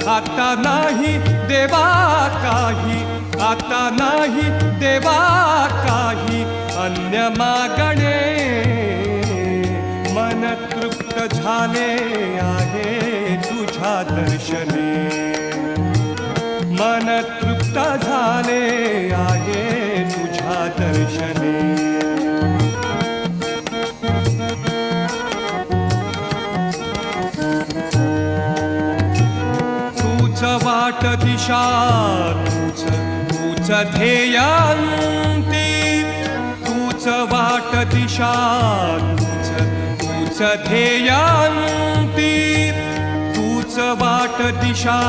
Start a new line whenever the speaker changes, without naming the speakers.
आता नाही देवा काही, आता नाही देवा काही अन्य मागणे. मन तृप्त झाले आहे तुझ्या दर्शने, मन तृप्त झाले आहे तुझ्या दर्शने. तूच वाट दिशा, तूच ध्येयांती, तूच वाट दिशा, तूच ध्येयांती, तूच वाट दिशा,